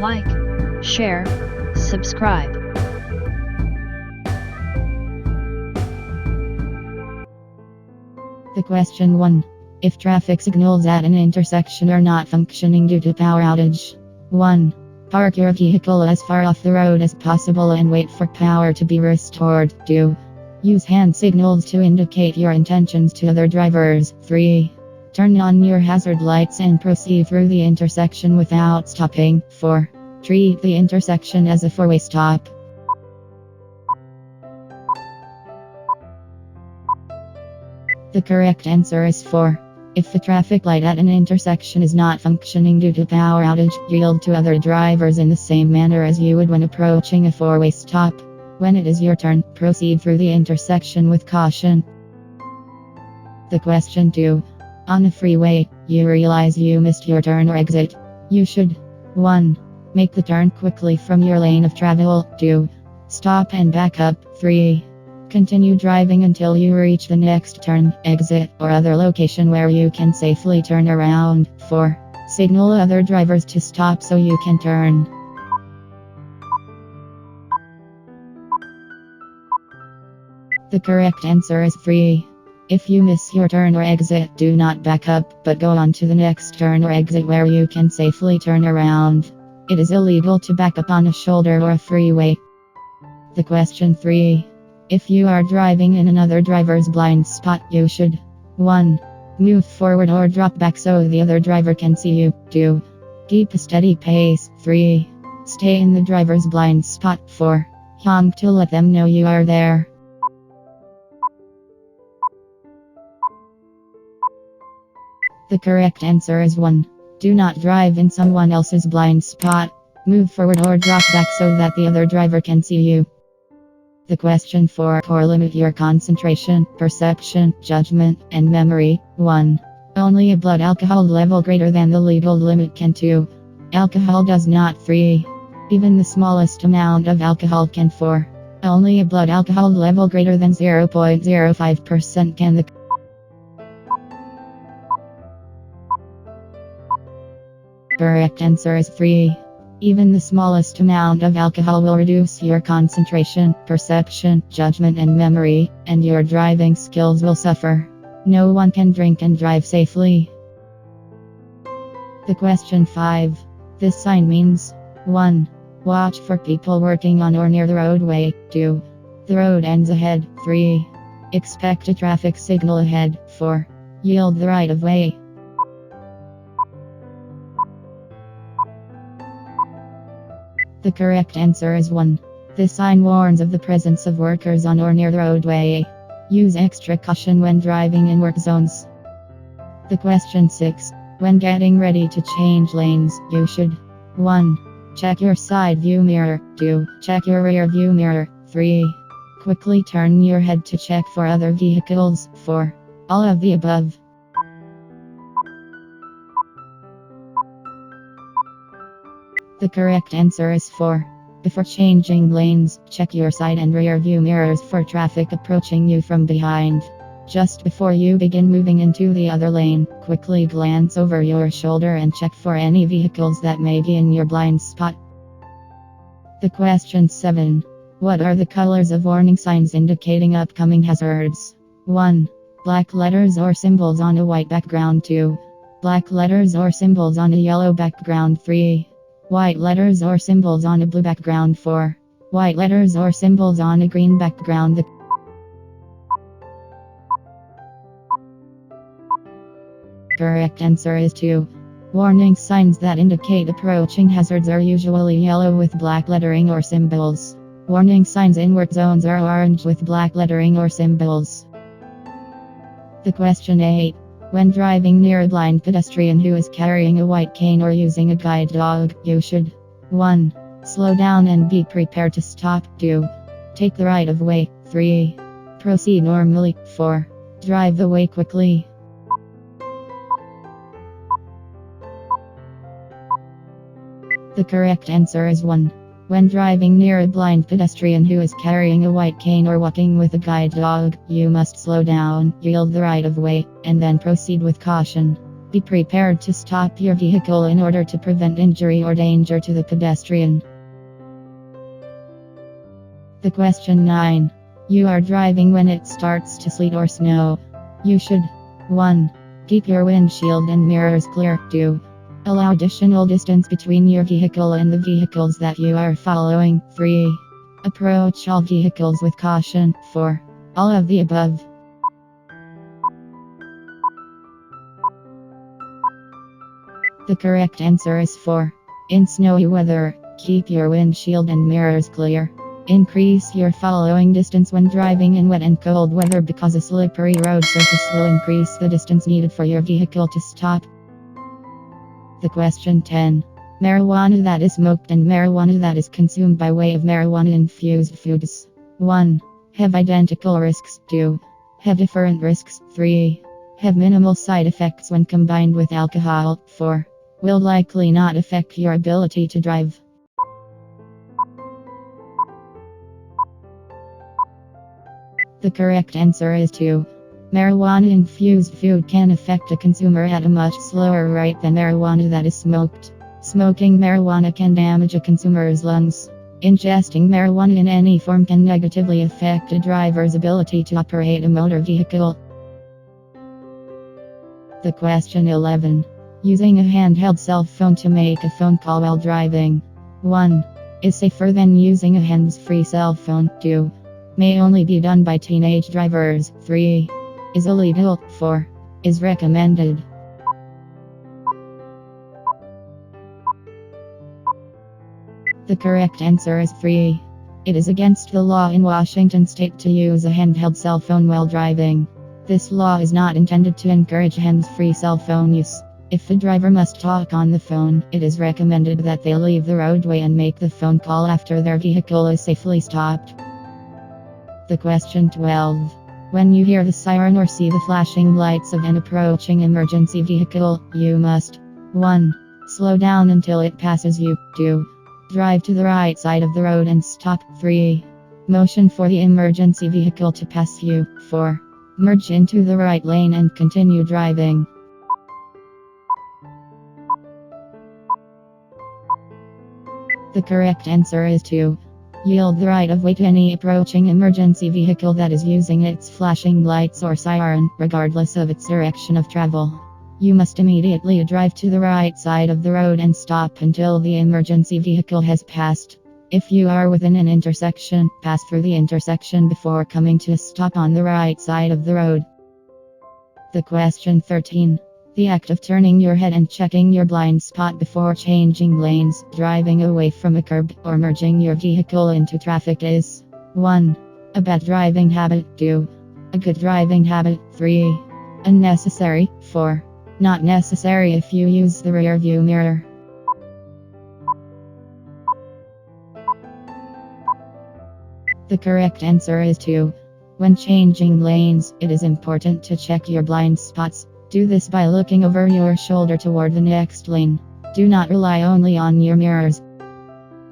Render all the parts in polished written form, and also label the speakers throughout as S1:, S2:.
S1: like, share, subscribe.
S2: The question 1. If traffic signals at an intersection are not functioning due to power outage. 1. Park your vehicle as far off the road as possible and wait for power to be restored. 2. Use hand signals to indicate your intentions to other drivers. 3. Turn on your hazard lights and proceed through the intersection without stopping. 4. Treat the intersection as a four-way stop. The correct answer is 4. If the traffic light at an intersection is not functioning due to power outage, yield to other drivers in the same manner as you would when approaching a four-way stop. When it is your turn, proceed through the intersection with caution. The question 2. On a freeway, you realize you missed your turn or exit. You should 1. Make the turn quickly from your lane of travel. 2. Stop and back up. 3. Continue driving until you reach the next turn, exit, or other location where you can safely turn around. 4. Signal other drivers to stop so you can turn. The correct answer is 3. If you miss your turn or exit, do not back up, but go on to the next turn or exit where you can safely turn around. It is illegal to back up on a shoulder or a freeway. The question 3. If you are driving in another driver's blind spot, you should 1. Move forward or drop back so the other driver can see you. 2. Keep a steady pace. 3. Stay in the driver's blind spot. 4. Honk to let them know you are there. The correct answer is 1. Do not drive in someone else's blind spot. Move forward or drop back so that the other driver can see you. The question 4. Limit your concentration, perception, judgment, and memory. 1. Only a blood alcohol level greater than the legal limit can. 2. Alcohol does not. 3. Even the smallest amount of alcohol can. 4. Only a blood alcohol level greater than 0.05% can. The correct answer is 3. Even the smallest amount of alcohol will reduce your concentration, perception, judgment, and memory, and your driving skills will suffer. No one can drink and drive safely. The question 5. This sign means 1. Watch for people working on or near the roadway. 2. The road ends ahead. 3. Expect a traffic signal ahead. 4. Yield the right of way. The correct answer is 1. This sign warns of the presence of workers on or near the roadway. Use extra caution when driving in work zones. The question 6. When getting ready to change lanes, you should 1. Check your side view mirror. 2. Check your rear view mirror. 3. Quickly turn your head to check for other vehicles. 4. All of the above. The correct answer is 4. Before changing lanes, check your side and rear view mirrors for traffic approaching you from behind. Just before you begin moving into the other lane, quickly glance over your shoulder and check for any vehicles that may be in your blind spot. The question 7. What are the colors of warning signs indicating upcoming hazards? 1. Black letters or symbols on a white background. 2. Black letters or symbols on a yellow background. 3. White letters or symbols on a blue background. 4. White letters or symbols on a green background. The correct answer is 2. Warning signs that indicate approaching hazards are usually yellow with black lettering or symbols. Warning signs in work zones are orange with black lettering or symbols. The question 8. When driving near a blind pedestrian who is carrying a white cane or using a guide dog, you should 1. Slow down and be prepared to stop. 2. Take the right of way. 3. Proceed normally. 4. Drive the way quickly. The correct answer is 1. When driving near a blind pedestrian who is carrying a white cane or walking with a guide dog, you must slow down, yield the right of way, and then proceed with caution. Be prepared to stop your vehicle in order to prevent injury or danger to the pedestrian. The question 9. You are driving when it starts to sleet or snow. You should 1. Keep your windshield and mirrors clear. 2. Allow additional distance between your vehicle and the vehicles that you are following. 3. Approach all vehicles with caution. 4. All of the above. The correct answer is 4. In snowy weather, keep your windshield and mirrors clear. Increase your following distance when driving in wet and cold weather because a slippery road surface will increase the distance needed for your vehicle to stop. The question 10. Marijuana that is smoked and marijuana that is consumed by way of marijuana-infused foods. 1. Have identical risks. 2. Have different risks. 3. Have minimal side effects when combined with alcohol. 4. Will likely not affect your ability to drive. The correct answer is 2. Marijuana-infused food can affect a consumer at a much slower rate than marijuana that is smoked. Smoking marijuana can damage a consumer's lungs. Ingesting marijuana in any form can negatively affect a driver's ability to operate a motor vehicle. The question 11. Using a handheld cell phone to make a phone call while driving. 1. Is safer than using a hands-free cell phone. 2. May only be done by teenage drivers. 3. Is illegal. 4. Is recommended. The correct answer is 3. It is against the law in Washington state to use a handheld cell phone while driving. This law is not intended to encourage hands-free cell phone use. If the driver must talk on the phone, it is recommended that they leave the roadway and make the phone call after their vehicle is safely stopped. The question 12. When you hear the siren or see the flashing lights of an approaching emergency vehicle, you must 1. Slow down until it passes you. 2. Drive to the right side of the road and stop. 3. Motion for the emergency vehicle to pass you. 4. Merge into the right lane and continue driving. The correct answer is 2. Yield the right of way to any approaching emergency vehicle that is using its flashing lights or siren, regardless of its direction of travel. You must immediately drive to the right side of the road and stop until the emergency vehicle has passed. If you are within an intersection, pass through the intersection before coming to a stop on the right side of the road. The question 13. The act of turning your head and checking your blind spot before changing lanes, driving away from a curb, or merging your vehicle into traffic is 1. A bad driving habit. 2. A good driving habit. 3. Unnecessary. 4. Not necessary if you use the rear view mirror. The correct answer is 2. When changing lanes, it is important to check your blind spots. Do this by looking over your shoulder toward the next lane. Do not rely only on your mirrors.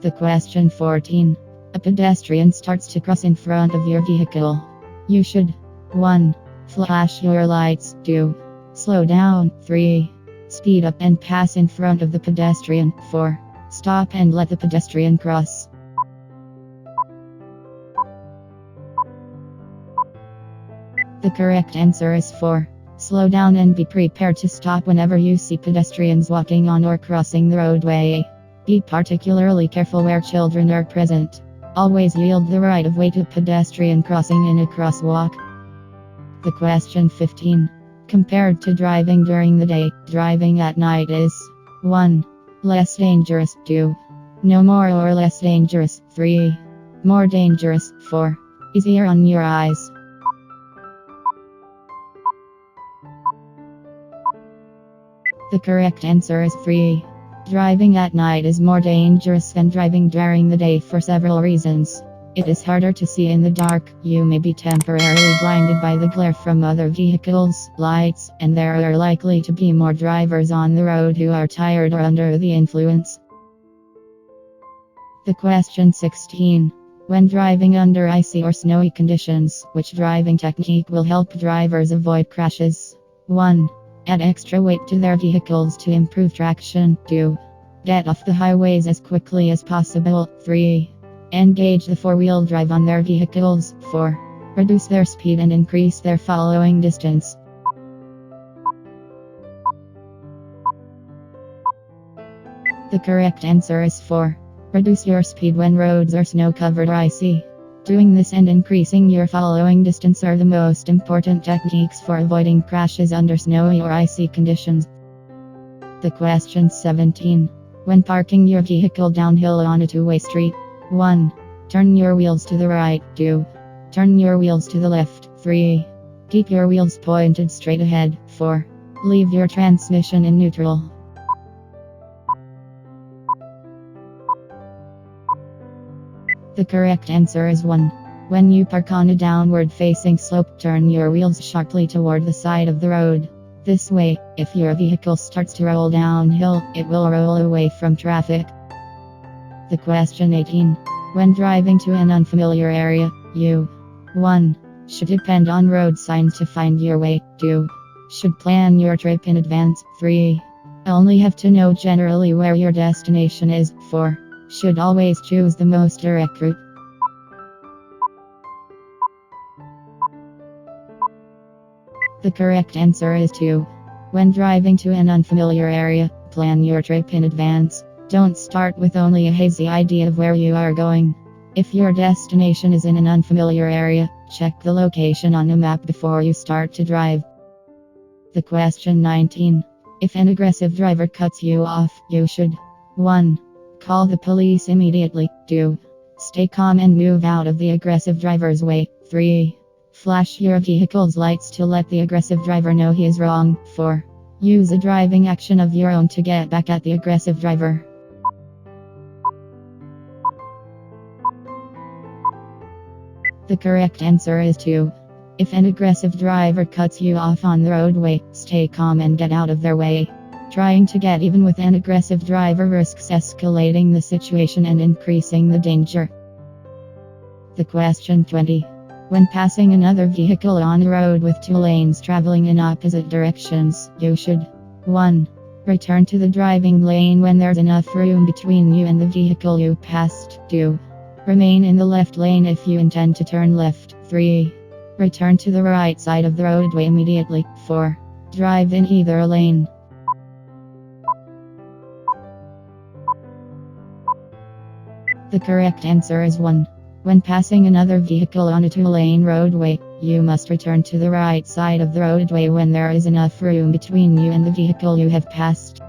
S2: The question 14. A pedestrian starts to cross in front of your vehicle. You should 1. Flash your lights. 2. Slow down. 3. Speed up and pass in front of the pedestrian. 4. Stop and let the pedestrian cross. The correct answer is 4. Slow down and be prepared to stop whenever you see pedestrians walking on or crossing the roadway. Be particularly careful where children are present. Always yield the right of way to pedestrian crossing in a crosswalk. The question 15. Compared to driving during the day, driving at night is 1. Less dangerous. 2. No more or less dangerous. 3. More dangerous. 4. Easier on your eyes. The correct answer is 3. Driving at night is more dangerous than driving during the day for several reasons. It is harder to see in the dark, you may be temporarily blinded by the glare from other vehicles, lights, and there are likely to be more drivers on the road who are tired or under the influence. The question 16. When driving under icy or snowy conditions, which driving technique will help drivers avoid crashes? 1. Add extra weight to their vehicles to improve traction. 2. Get off the highways as quickly as possible. 3. Engage the four-wheel drive on their vehicles. 4. Reduce their speed and increase their following distance. The correct answer is 4. Reduce your speed when roads are snow-covered or icy. Doing this and increasing your following distance are the most important techniques for avoiding crashes under snowy or icy conditions. The question 17. When parking your vehicle downhill on a two-way street. 1. Turn your wheels to the right. 2. Turn your wheels to the left. 3. Keep your wheels pointed straight ahead. 4. Leave your transmission in neutral. The correct answer is 1. When you park on a downward facing slope, turn your wheels sharply toward the side of the road. This way, if your vehicle starts to roll downhill, it will roll away from traffic. The question 18. When driving to an unfamiliar area, you 1. Should depend on road signs to find your way. 2. Should plan your trip in advance. 3. Only have to know generally where your destination is. 4. Should always choose the most direct route. The correct answer is 2. When driving to an unfamiliar area, plan your trip in advance. Don't start with only a hazy idea of where you are going. If your destination is in an unfamiliar area, check the location on a map before you start to drive. The question 19. If an aggressive driver cuts you off, you should 1. Call the police immediately. 2. Stay calm and move out of the aggressive driver's way. 3. Flash your vehicle's lights to let the aggressive driver know he is wrong. 4. Use a driving action of your own to get back at the aggressive driver. The correct answer is 2. If an aggressive driver cuts you off on the roadway, stay calm and get out of their way. Trying to get even with an aggressive driver risks escalating the situation and increasing the danger. The question 20. When passing another vehicle on a road with two lanes traveling in opposite directions, you should 1. Return to the driving lane when there's enough room between you and the vehicle you passed. 2. Remain in the left lane if you intend to turn left. 3. Return to the right side of the roadway immediately. 4. Drive in either lane. The correct answer is 1. When passing another vehicle on a two-lane roadway, you must return to the right side of the roadway when there is enough room between you and the vehicle you have passed.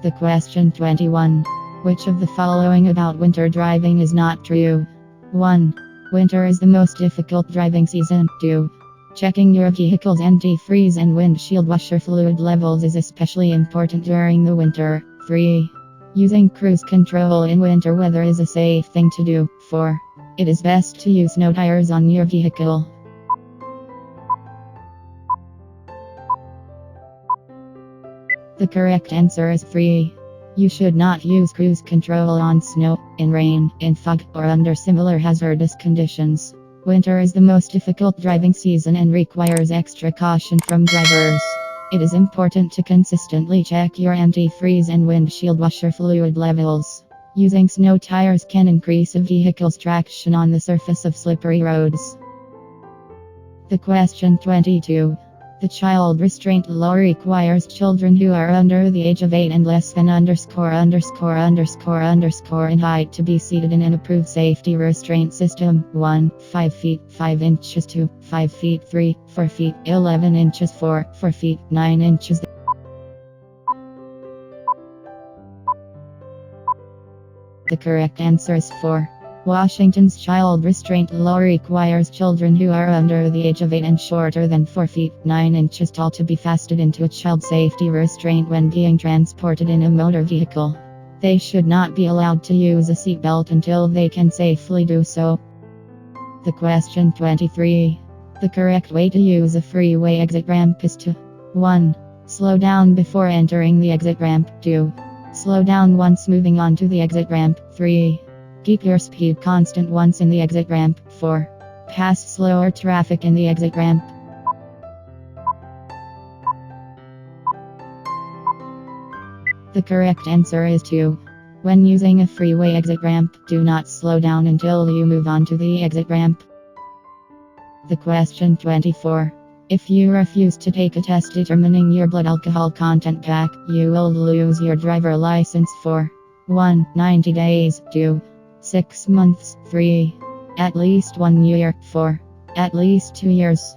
S2: The question 21. Which of the following about winter driving is not true? 1. Winter is the most difficult driving season. 2. Checking your vehicle's antifreeze and windshield washer fluid levels is especially important during the winter. 3. Using cruise control in winter weather is a safe thing to do. 4. It is best to use snow tires on your vehicle. The correct answer is 3. You should not use cruise control on snow, in rain, in fog, or under similar hazardous conditions. Winter is the most difficult driving season and requires extra caution from drivers. It is important to consistently check your antifreeze and windshield washer fluid levels. Using snow tires can increase a vehicle's traction on the surface of slippery roads. The question 22. The child restraint law requires children who are under the age of 8 and less than in height to be seated in an approved safety restraint system. 1. 5 feet 5 inches. 2. 5 feet 3, 4 feet 11 inches. 4 feet 9 inches. The correct answer is 4. Washington's child restraint law requires children who are under the age of 8 and shorter than 4 feet 9 inches tall to be fastened into a child safety restraint when being transported in a motor vehicle. They should not be allowed to use a seatbelt until they can safely do so. The question 23. The correct way to use a freeway exit ramp is to 1. Slow down before entering the exit ramp. 2. Slow down once moving onto the exit ramp. 3. Keep your speed constant once in the exit ramp. 4. Pass slower traffic in the exit ramp. The correct answer is 2. When using a freeway exit ramp, do not slow down until you move on to the exit ramp. The question 24. If you refuse to take a test determining your blood alcohol content pack, you will lose your driver license for 1. 90 days, 2. 6 months, 3. At least 1 year, 4. At least 2 years.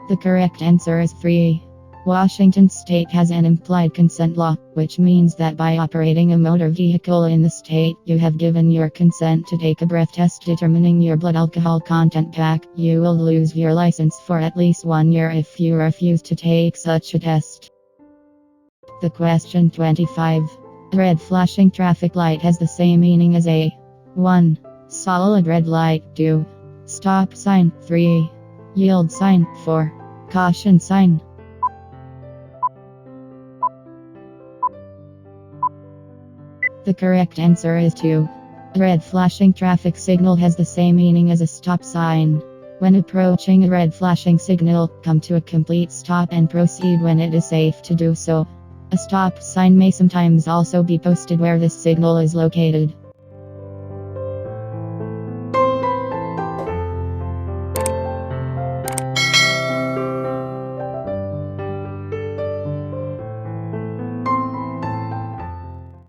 S2: The correct answer is 3. Washington state has an implied consent law, which means that by operating a motor vehicle in the state, you have given your consent to take a breath test determining your blood alcohol content pack. You will lose your license for at least 1 year if you refuse to take such a test. The question 25. A red flashing traffic light has the same meaning as a 1. Solid red light, 2. Stop sign, 3. Yield sign, 4. Caution sign. The correct answer is 2. A red flashing traffic signal has the same meaning as a stop sign. When approaching a red flashing signal, come to a complete stop and proceed when it is safe to do so. A stop sign may sometimes also be posted where this signal is located.